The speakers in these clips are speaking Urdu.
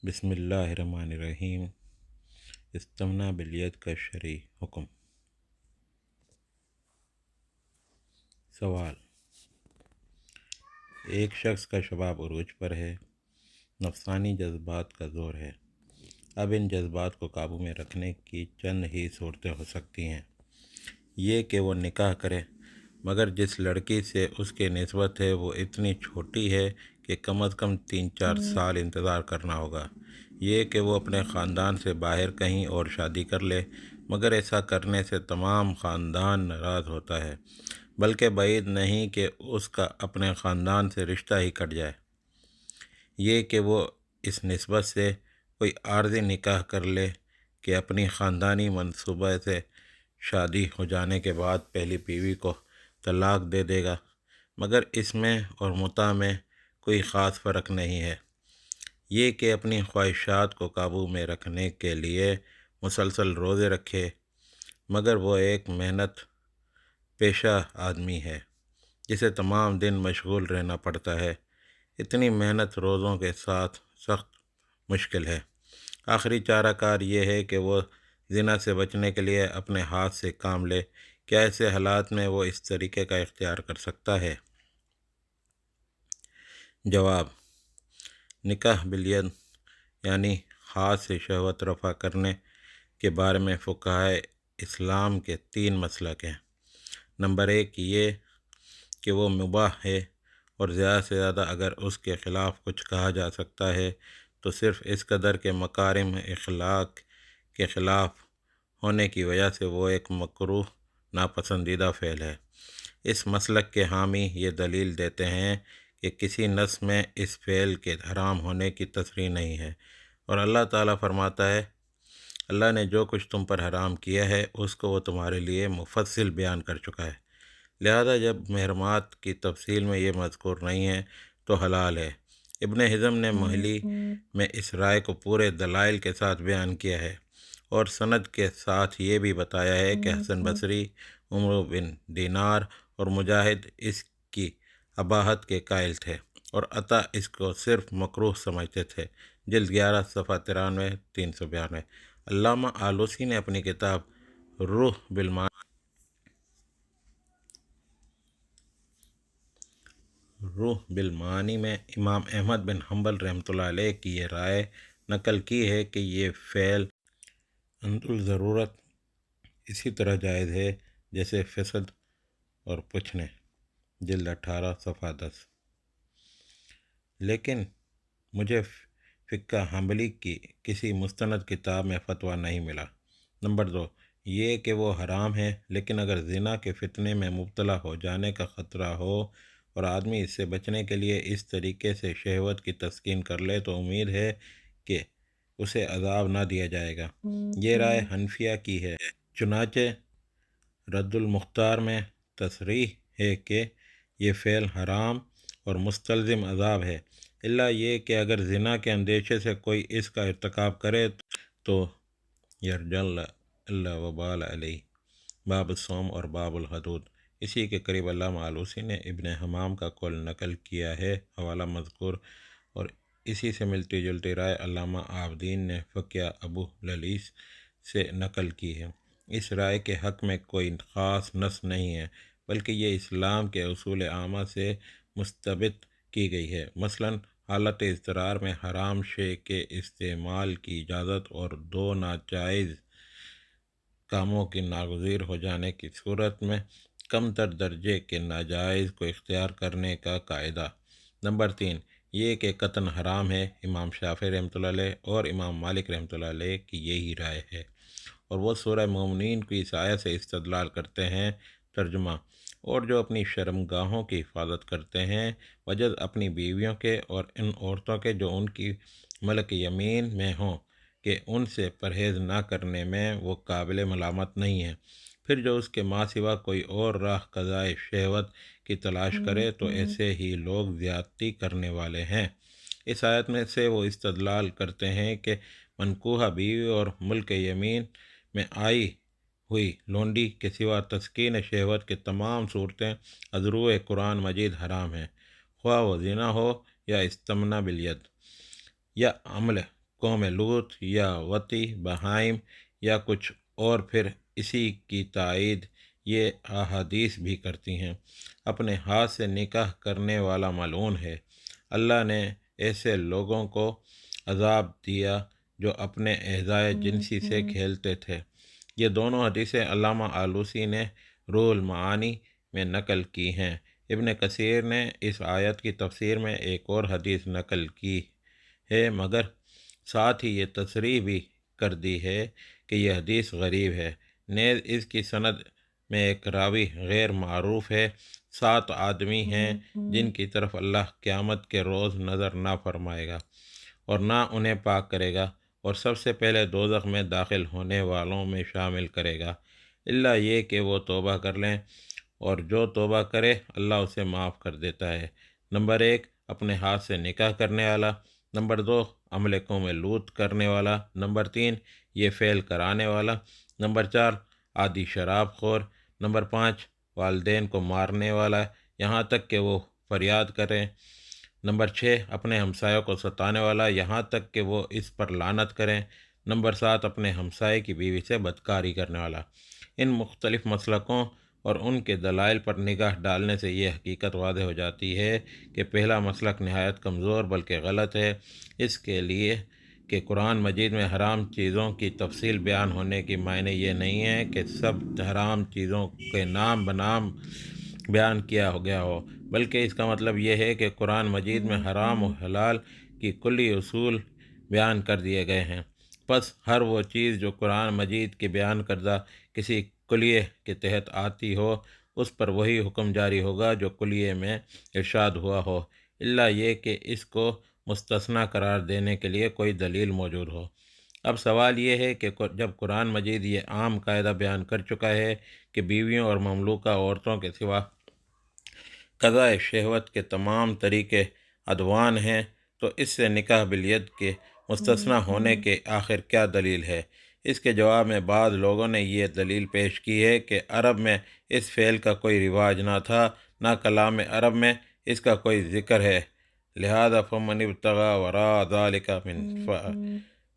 بسم اللہ الرحمن الرحیم۔ استمنا بالید کا شرعی حکم۔ سوال: ایک شخص کا شباب عروج پر ہے، نفسانی جذبات کا زور ہے۔ اب ان جذبات کو قابو میں رکھنے کی چند ہی صورتیں ہو سکتی ہیں۔ یہ کہ وہ نکاح کرے، مگر جس لڑکی سے اس کی نسبت ہے وہ اتنی چھوٹی ہے کہ کم از کم 3-4 سال انتظار کرنا ہوگا۔ یہ کہ وہ اپنے خاندان سے باہر کہیں اور شادی کر لے، مگر ایسا کرنے سے تمام خاندان ناراض ہوتا ہے، بلکہ بعید نہیں کہ اس کا اپنے خاندان سے رشتہ ہی کٹ جائے۔ یہ کہ وہ اس نسبت سے کوئی عارضی نکاح کر لے کہ اپنی خاندانی منصوبہ سے شادی ہو جانے کے بعد پہلی بیوی کو طلاق دے دے گا، مگر اس میں اور متع میں کوئی خاص فرق نہیں ہے۔ یہ کہ اپنی خواہشات کو قابو میں رکھنے کے لیے مسلسل روزے رکھے، مگر وہ ایک محنت پیشہ آدمی ہے جسے تمام دن مشغول رہنا پڑتا ہے۔ اتنی محنت روزوں کے ساتھ سخت مشکل ہے۔ آخری چارہ کار یہ ہے کہ وہ زنا سے بچنے کے لیے اپنے ہاتھ سے کام لے۔ کیا ایسے حالات میں وہ اس طریقے کا اختیار کر سکتا ہے؟ جواب: نکاح بالید یعنی ہاتھ سے شہوت رفع کرنے کے بارے میں فقہائے اسلام کے 3 مسلک ہیں۔ نمبر 1 یہ کہ وہ مباح ہے، اور زیادہ سے زیادہ اگر اس کے خلاف کچھ کہا جا سکتا ہے تو صرف اس قدر کے مکارم اخلاق کے خلاف ہونے کی وجہ سے وہ ایک مکروہ ناپسندیدہ فعل ہے۔ اس مسلک کے حامی یہ دلیل دیتے ہیں کہ کسی نص میں اس فعل کے حرام ہونے کی تصریح نہیں ہے، اور اللہ تعالیٰ فرماتا ہے: اللہ نے جو کچھ تم پر حرام کیا ہے اس کو وہ تمہارے لیے مفصل بیان کر چکا ہے، لہذا جب محرمات کی تفصیل میں یہ مذکور نہیں ہے تو حلال ہے۔ ابن حزم نے محلی میں اس رائے کو پورے دلائل کے ساتھ بیان کیا ہے، اور سند کے ساتھ یہ بھی بتایا ہے کہ حسن بصری، عمرو بن دینار اور مجاہد اس کی اباحت کے قائل تھے، اور عطا اس کو صرف مکروہ سمجھتے تھے۔ جلد 11 صفحہ 93 392۔ علامہ آلوسی نے اپنی کتاب روح بالمعانی میں امام احمد بن حنبل رحمۃ اللہ علیہ کی یہ رائے نقل کی ہے کہ یہ فعل عند الضرورت اسی طرح جائز ہے جیسے فسد اور پوچھنے۔ جلد 18 صفحہ 10۔ لیکن مجھے فقہ حنبلی کی کسی مستند کتاب میں فتویٰ نہیں ملا۔ نمبر 2 یہ کہ وہ حرام ہے، لیکن اگر زنا کے فتنے میں مبتلا ہو جانے کا خطرہ ہو اور آدمی اس سے بچنے کے لیے اس طریقے سے شہوت کی تسکین کر لے تو امید ہے کہ اسے عذاب نہ دیا جائے گا۔ یہ رائے حنفیہ کی ہے۔ چنانچہ رد المختار میں تصریح ہے کہ یہ فعل حرام اور مستلزم عذاب ہے، الا یہ کہ اگر زنا کے اندیشے سے کوئی اس کا ارتکاب کرے تو یرجع اللہ وبال علیہ۔ باب الصوم اور باب الحدود۔ اسی کے قریب علامہ آلوسی نے ابن حمام کا قول نقل کیا ہے، حوالہ مذکور، اور اسی سے ملتی جلتی رائے علامہ عابدین نے فقیہ ابو للیث سے نقل کی ہے۔ اس رائے کے حق میں کوئی خاص نص نہیں ہے، بلکہ یہ اسلام کے اصول عامہ سے مستبد کی گئی ہے۔ مثلاً حالت اضطرار میں حرام شے کے استعمال کی اجازت اور 2 ناجائز کاموں کی ناگزیر ہو جانے کی صورت میں کم تر درجے کے ناجائز کو اختیار کرنے کا قاعدہ۔ نمبر 3 یہ کہ قطعاً حرام ہے۔ امام شافعی رحمۃ اللہ علیہ اور امام مالک رحمۃ اللہ علیہ کی یہی رائے ہے، اور وہ سورہ مومنین کی اس آیت سے استدلال کرتے ہیں۔ ترجمہ: اور جو اپنی شرمگاہوں کی حفاظت کرتے ہیں بجز اپنی بیویوں کے اور ان عورتوں کے جو ان کی ملک یمین میں ہوں کہ ان سے پرہیز نہ کرنے میں وہ قابل ملامت نہیں ہیں، پھر جو اس کے ماں سوا کوئی اور راہ قضائے شہوت کی تلاش کرے تو ایسے ہی لوگ زیادتی کرنے والے ہیں۔ اس آیت میں سے وہ استدلال کرتے ہیں کہ منکوحہ بیوی اور ملک یمین میں آئی ہوئی لونڈی کے سوا تسکین شہوت کے تمام صورتیں از روئے قرآن مجید حرام ہیں، خواہ وہ زنا ہو یا استمنا بالید یا عمل قوم لوط یا وتی بہائم یا کچھ اور پھر اسی کی تائید یہ احادیث بھی کرتی ہیں۔ اپنے ہاتھ سے نکاح کرنے والا ملعون ہے۔ اللہ نے ایسے لوگوں کو عذاب دیا جو اپنے اعضائے جنسی سے کھیلتے تھے۔ یہ دونوں حدیثیں علامہ آلوسی نے روح المعانی میں نقل کی ہیں۔ ابن کثیر نے اس آیت کی تفسیر میں ایک اور حدیث نقل کی ہے، مگر ساتھ ہی یہ تصریح بھی کر دی ہے کہ یہ حدیث غریب ہے۔ نیز اس کی سند میں ایک راوی غیر معروف ہے۔ 7 آدمی ہیں جن کی طرف اللہ قیامت کے روز نظر نہ فرمائے گا اور نہ انہیں پاک کرے گا، اور سب سے پہلے دوزخ میں داخل ہونے والوں میں شامل کرے گا، الا یہ کہ وہ توبہ کر لیں، اور جو توبہ کرے اللہ اسے معاف کر دیتا ہے۔ نمبر 1 اپنے ہاتھ سے نکاح کرنے والا، نمبر 2 عمل قوم لوط کرنے والا، نمبر 3 یہ فعل کرانے والا، نمبر 4 عادی شراب خور، نمبر 5 والدین کو مارنے والا یہاں تک کہ وہ فریاد کریں، نمبر 6 اپنے ہمسایوں کو ستانے والا یہاں تک کہ وہ اس پر لعنت کریں، نمبر 7 اپنے ہمسائے کی بیوی سے بدکاری کرنے والا۔ ان مختلف مسلکوں اور ان کے دلائل پر نگاہ ڈالنے سے یہ حقیقت واضح ہو جاتی ہے کہ پہلا مسلک نہایت کمزور بلکہ غلط ہے، اس کے لیے کہ قرآن مجید میں حرام چیزوں کی تفصیل بیان ہونے کی معنی یہ نہیں ہے کہ سب حرام چیزوں کے نام بنام بیان کیا گیا ہو، بلکہ اس کا مطلب یہ ہے کہ قرآن مجید میں حرام و حلال کی کلی اصول بیان کر دیے گئے ہیں۔ پس ہر وہ چیز جو قرآن مجید کے بیان کردہ کسی کلیے کے تحت آتی ہو اس پر وہی حکم جاری ہوگا جو کلیے میں ارشاد ہوا ہو، الا یہ کہ اس کو مستثنی قرار دینے کے لیے کوئی دلیل موجود ہو۔ اب سوال یہ ہے کہ جب قرآن مجید یہ عام قاعدہ بیان کر چکا ہے کہ بیویوں اور مملوکہ عورتوں کے سوا قضاء شہوت کے تمام طریقے عدوان ہیں، تو اس سے نکاح بالید کے مستثنی ہونے کے آخر کیا دلیل ہے؟ اس کے جواب میں بعض لوگوں نے یہ دلیل پیش کی ہے کہ عرب میں اس فعل کا کوئی رواج نہ تھا، نہ کلام عرب میں اس کا کوئی ذکر ہے، لہذا فمن ابتغى وراء ذلك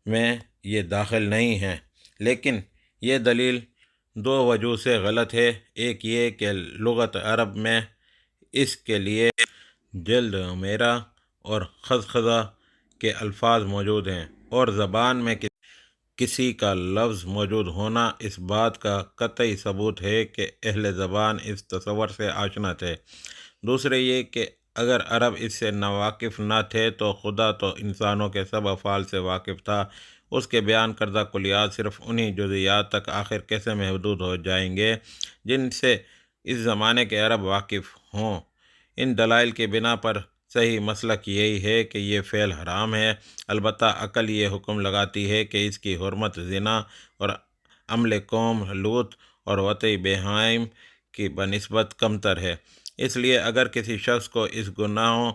میں یہ داخل نہیں ہیں۔ لیکن یہ دلیل 2 وجہ سے غلط ہے۔ ایک یہ کہ لغت عرب میں اس کے لیے جلد میرا اور خزخزہ کے الفاظ موجود ہیں، اور زبان میں کسی کا لفظ موجود ہونا اس بات کا قطعی ثبوت ہے کہ اہل زبان اس تصور سے آشنا تھے۔ دوسرے یہ کہ اگر عرب اس سے ناواقف نہ تھے تو خدا تو انسانوں کے سب افعال سے واقف تھا، اس کے بیان کردہ کلیات صرف انہی جزیات تک آخر کیسے محدود ہو جائیں گے جن سے اس زمانے کے عرب واقف ہوں؟ ان دلائل کی بنا پر صحیح مسلک یہی ہے کہ یہ فعل حرام ہے، البتہ عقل یہ حکم لگاتی ہے کہ اس کی حرمت زنا اور عمل قوم لوط اور وطی بہائم کی بنسبت کمتر ہے۔ اس لیے اگر کسی شخص کو اس گناہوں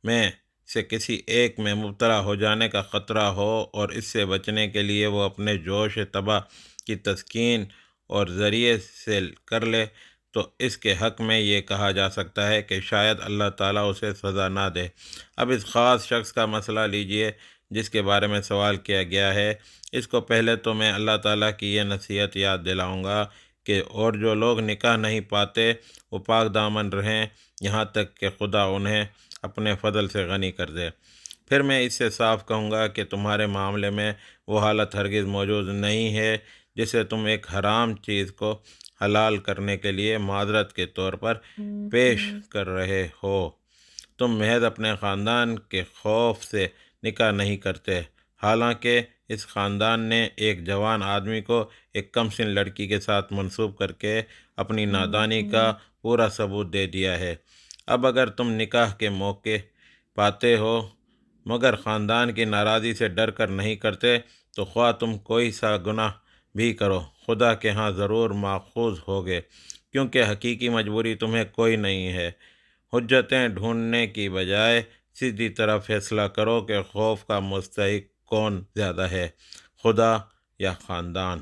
میں سے کسی ایک میں مبتلا ہو جانے کا خطرہ ہو اور اس سے بچنے کے لیے وہ اپنے جوش طبع کی تسکین اور ذریعے سے کر لے تو اس کے حق میں یہ کہا جا سکتا ہے کہ شاید اللہ تعالیٰ اسے سزا نہ دے۔ اب اس خاص شخص کا مسئلہ لیجئے جس کے بارے میں سوال کیا گیا ہے۔ اس کو پہلے تو میں اللہ تعالیٰ کی یہ نصیحت یاد دلاؤں گا کہ اور جو لوگ نکاح نہیں پاتے وہ پاک دامن رہیں یہاں تک کہ خدا انہیں اپنے فضل سے غنی کر دے۔ پھر میں اس سے صاف کہوں گا کہ تمہارے معاملے میں وہ حالت ہرگز موجود نہیں ہے جسے تم ایک حرام چیز کو حلال کرنے کے لیے معذرت کے طور پر پیش کر رہے ہو۔ تم محض اپنے خاندان کے خوف سے نکاح نہیں کرتے، حالانکہ اس خاندان نے ایک جوان آدمی کو ایک کم سن لڑکی کے ساتھ منسوب کر کے اپنی نادانی کا پورا ثبوت دے دیا ہے۔ اب اگر تم نکاح کے موقع پاتے ہو مگر خاندان کی ناراضی سے ڈر کر نہیں کرتے تو خواہ تم کوئی سا گناہ بھی کرو خدا کے ہاں ضرور ماخوذ ہوگے، کیونکہ حقیقی مجبوری تمہیں کوئی نہیں ہے۔ حجتیں ڈھونڈنے کی بجائے سیدھی طرح فیصلہ کرو کہ خوف کا مستحق کون زیادہ ہے، خدا یا خاندان۔